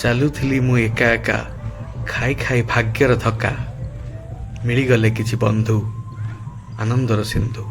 ଚାଲୁଥିଲି ମୁଁ ଏକା ଏକା ଖାଇ ଖାଇ ଭାଗ୍ୟର ଧକ୍କା ମିଳିଗଲେ କିଛି ବନ୍ଧୁ ଆନନ୍ଦର ସିନ୍ଧୁ।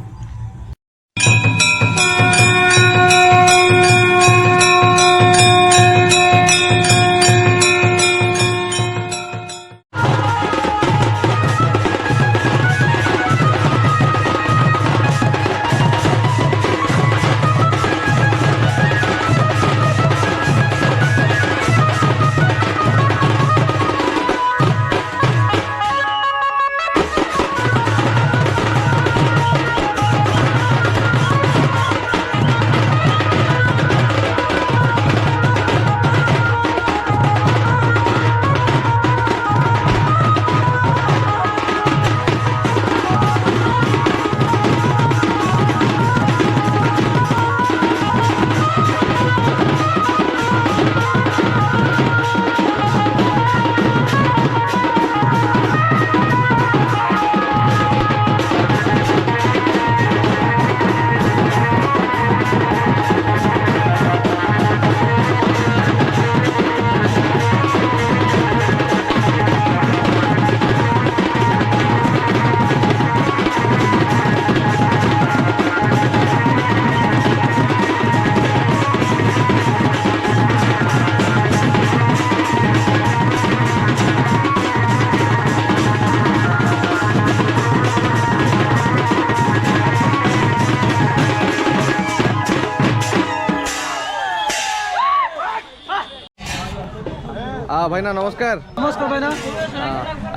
भाईना नमस्कार। नमस्कार भाईना।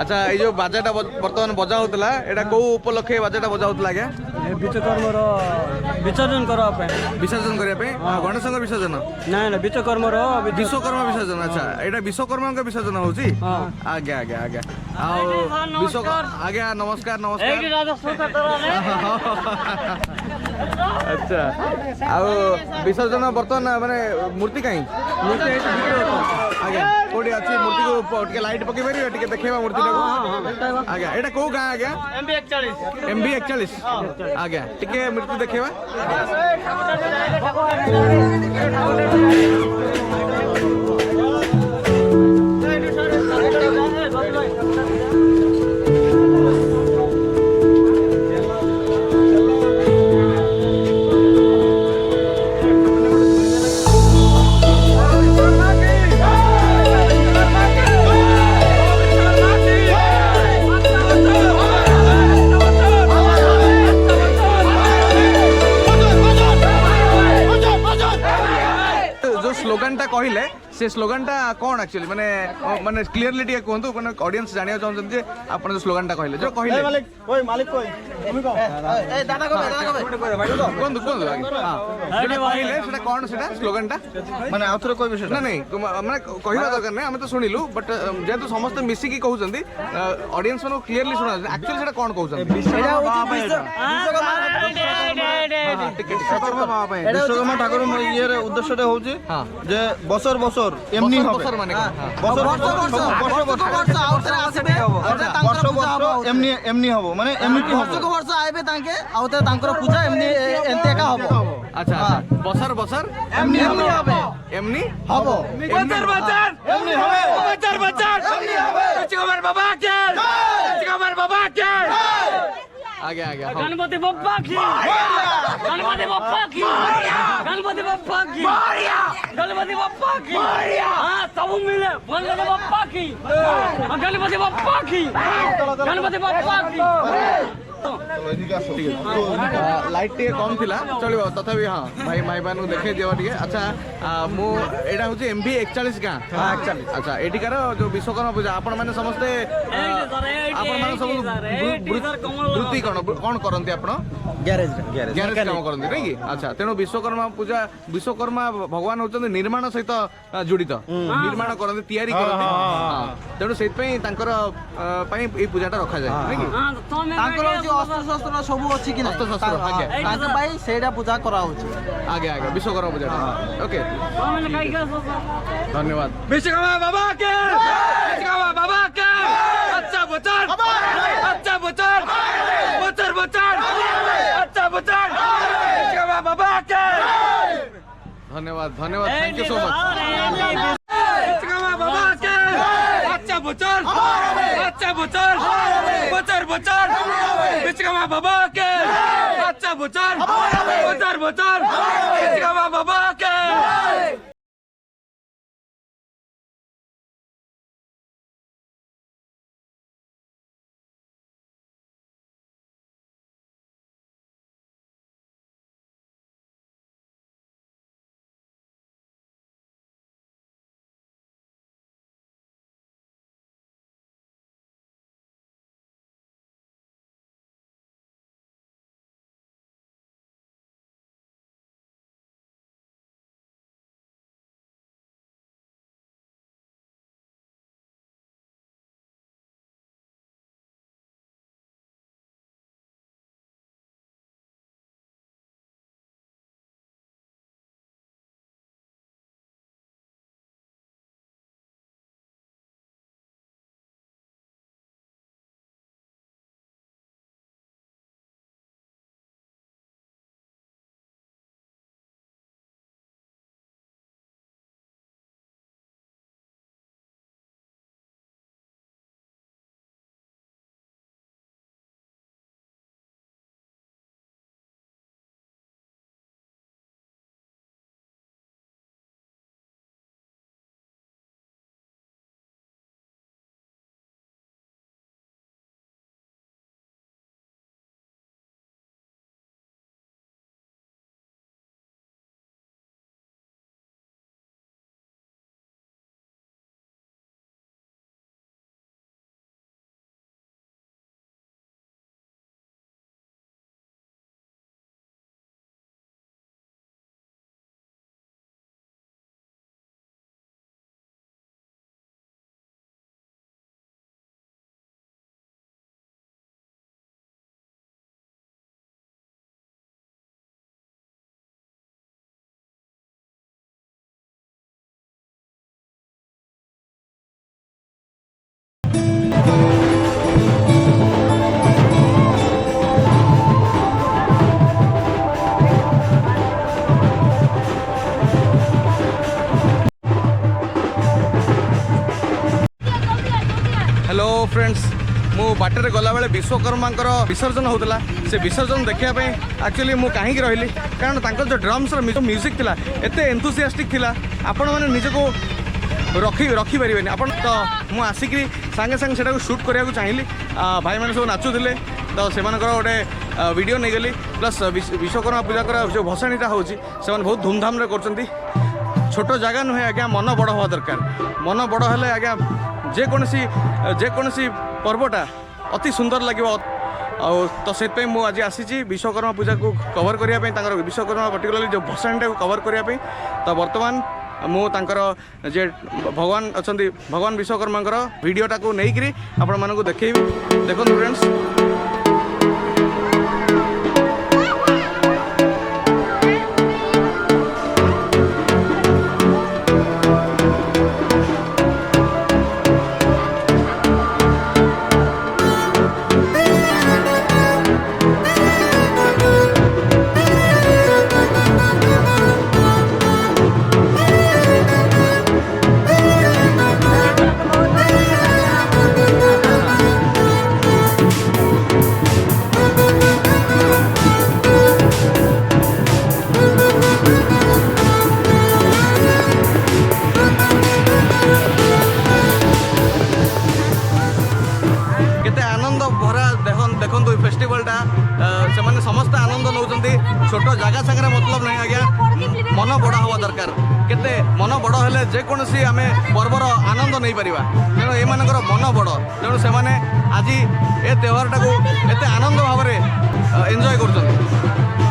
अच्छा ये जो बाजाटा बर्तमान बजा होतला एटा को उपलक्षे बाजाटा बजा होतला आज्ञा विश्वकर्मर विसर्जन करबा पे विसर्जन करिया पे गणेशंकर विसर्जन ना ना विश्वकर्मर विश्वकर्मा विसर्जन। अच्छा एटा विश्वकर्मा के विसर्जन होची। आज्ञा आज्ञा आज्ञा आ विश्व आज्ञा नमस्कार नमस्कार। अच्छा आ विसर्जन बर्तमान माने मूर्ति काई मूर्ति आज्ञा कोडी अछि मूर्ति को टिके लाइट पके परियो टिके देखेबा मूर्ति को आज्ञा एटा को गां आज्ञा MB 41 आज्ञा टिके मूर्ति देखेबा। स्लोगानटा कहले से स्लोगानटा कौन एक्चुअली माने माने क्लियरली टिके कहंतु माने ऑडियंस जानिया चाहछन जे आपण जो स्लोगानटा कहले जो कहले मालिक ओय मालिक कोइ तुम को ए दादा को कोन कोन हां जे कहले सेटा कौन सेटा स्लोगानटा माने आउथरे कोइ विषय ना नहीं माने कहिबा दरकार नै हम तो सुनिलु बट जेतु समस्त मिसी की कहउछंती ऑडियंस माने क्लियरली सुना एक्चुअली सेटा कौन कहउछंती सेटा विश्वकर्मा ठाकुर ये उद्देश्यटा होची जे बसर बसर एमनी হবে बसर माने बसर बसर एमनी एमनी হবো মানে এমনি वर्ष वर्ष आइबे तांके आउते तांकर पूजा एमनी एंते एका हबो। अच्छा बसर बसर एमनी হবে एमनी হবো बचर बचर एमनी হবে बचर बचर एमनी হবে चिकमर बाबा के चिकमर बाबा के आगे आगे गणपति बप्पा की गणपति बप्पा की गणपति बप्पा की गणपति बप्पा की हाँ सब मिले गणपति बप्पा की गणपति बप्पा की गणपति बप्पा की लाइट टे कम थिला चलिबो तथापि हां भाई माई बानु देखे दियो टिके। अच्छा मु एडा होची MB 41 गां 41। अच्छा एटिकार जो विश्वकर्मा पूजा आपण माने समस्ते आपण माने सब वृत्ति कोन करंती आपण गैरेज गैरेज काम करंती नै कि। अच्छा तेनो विश्वकर्मा पूजा विश्वकर्मा भगवान होचंदी निर्माण सहित जुड़ित निर्माण करंती तयारी करंती हां तेनो सेत पई तांकर पई ए पूजाटा रखा जाय नै कि। तांकर अस्त्र शस्त्र सब अछि कि अस्त्र शस्त्र आगे तांके भाई सेडा पूजा करा होछि आगे आगे विश्वकर्मा पूजा। ओके धन्यवाद विश्वकर्मा बाबा के विश्वकर्मा बाबा के अच्छा बचन अच्छा बचन बचर बचन अच्छा बचन विश्वकर्मा बाबा के धन्यवाद धन्यवाद थैंक यू सो मच। अच्छा बुचर बुचर बुचर बिचकमा बाबा के अच्छा बुचर बुचर बुचर बिचकमा बाबा के हेलो फ्रेंड्स मु बाटर गलाबे विश्वकर्मा विसर्जन होता से विसर्जन देखापी एक्चुअली मुझे कहीं रही कारण तांकर जो ड्रम्स म्यूजिक थिला एते एंथुसियास्टिक थिला आपण मैंने निजको रखिपारे आप तो मुझे आसिक सागे सागे से शूट करने को चाहिए भाई मैंने सब नाचुले तो से गोटे वीडियो नहीं गली प्लस विश्वकर्मा पूजा जो भसाणीटा हो बहुत धूमधाम कर छोट जगह नुहे आज्ञा मन बड़ हवा दरकार मन बड़ हेले आज्ञा जेकोसी पर्वटा अति सुंदर लगे तो से आज आसी विश्वकर्मा पूजा को कवर करने विश्वकर्मा पर्टिकुलरली जो भसाणीटा को कवर करने तो बर्तमान जे भगवान अच्छा भगवान विश्वकर्मा वीडियोटा को लेकिन आपण मानक देखी देखो फ्रेंड्स फेस्टिवलटा से समस्त आनंद नौ छोट जगह सागर मतलब नहीं आज्ञा मन बड़ हवा दरकार केते मन बड़ हेले जेकोसी आम पर्वर आनंद नहीं पार तेणु ये मन बड़ तेणु से आज ए त्योहारटा को एत आनंद भाव एंजॉय कर